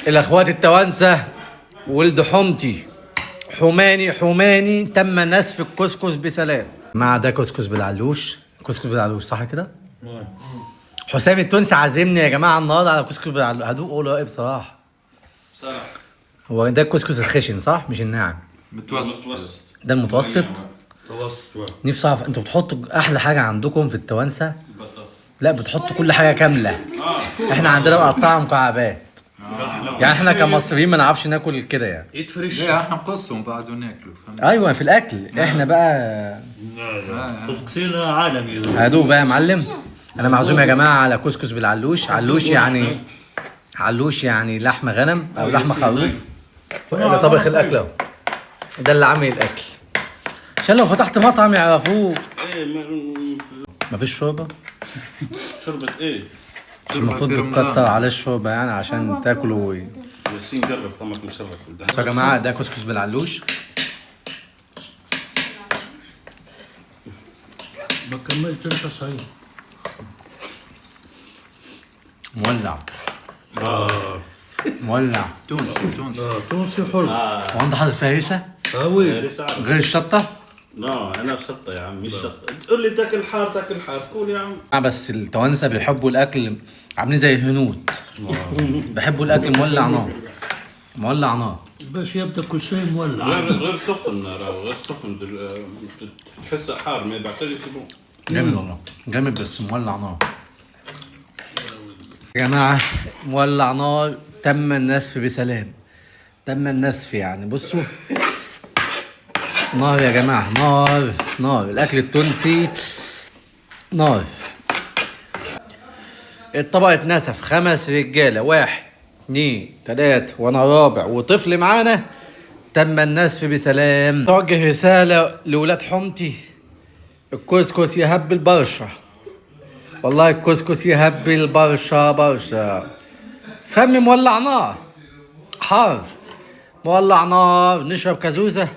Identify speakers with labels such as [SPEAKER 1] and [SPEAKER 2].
[SPEAKER 1] الاخوات التوانسه ولد حمتي حماني تم نسف الكسكس بسلام. مع ده كسكس بالعلوش، كسكس بالعلوش صح كده؟ حسام التونسي عازمني يا جماعه النهارده على كسكس بالعلوش، هدوق قولوا ايه بصراحه. هو ده الكسكس الخشن صح مش الناعم؟
[SPEAKER 2] متوسط.
[SPEAKER 1] ده المتوسط.
[SPEAKER 2] متوسط.
[SPEAKER 1] نفسي اعرف انتوا بتحطوا احلى حاجه عندكم في التوانسه؟ لا بتحطوا كل حاجه كامله. احنا عندنا مقطعه مكعبات. يعني احنا كمصريين ما نعرفش ناكل كده يعني.
[SPEAKER 2] ايد فريش.
[SPEAKER 3] لا احنا نقصهم بعد وناكلوا فهمت.
[SPEAKER 1] ايوه في الاكل احنا بقى
[SPEAKER 4] تفصيل عالمي.
[SPEAKER 1] هدوق بقى يا معلم. انا معزوم يا جماعه على كسكس بالعلوش. علوش يعني لحمه غنم او لحمه خروف. اللي طبخ الاكل اهو، ده اللي عامل الاكل عشان لو فتحت مطعم يعرفوه. مفيش شوربه؟
[SPEAKER 4] شربة ايه؟
[SPEAKER 1] مش المفروض تكتر عليه الشوربه يعني عشان تاكلوا.
[SPEAKER 4] ياسين جرب طعمك مشرف.
[SPEAKER 1] بصوا يا جماعه ده كسكس بالعلوش.
[SPEAKER 5] ما كملت انت صحيح.
[SPEAKER 1] مولع
[SPEAKER 5] تونسي حلو.
[SPEAKER 1] هو انت حاطط فيها هريسه
[SPEAKER 5] قوي.
[SPEAKER 1] غير الشطه؟
[SPEAKER 4] لا انا شطه يا عم مش شطه. تقول لي تاكل حار تاكل حار كول يا عم.
[SPEAKER 1] بس التوانسه بيحبوا الاكل عاملين زي الهنود. بيحبوا الاكل مولع نار.
[SPEAKER 5] باش يبدا كل شيء مولع.
[SPEAKER 4] غير سخن غير سخن تحسه حار ما يبعث لي كيلو.
[SPEAKER 1] جامد والله جامد بس مولع نار يا جماعه. مولع نار. تم النسف بسلام. تم النسف يعني بصوا نار يا جماعه. نار الاكل التونسي نار. الطبق اتنسف 5 رجاله 1 2 3 وانا رابع وطفل معانا. تم النسف بسلام. توجه رساله لولاد حمتي. الكسكس يهبل برشا والله. الكسكس يهبل برشا. فم مولع نار حار مولع نار. نشرب كازوزه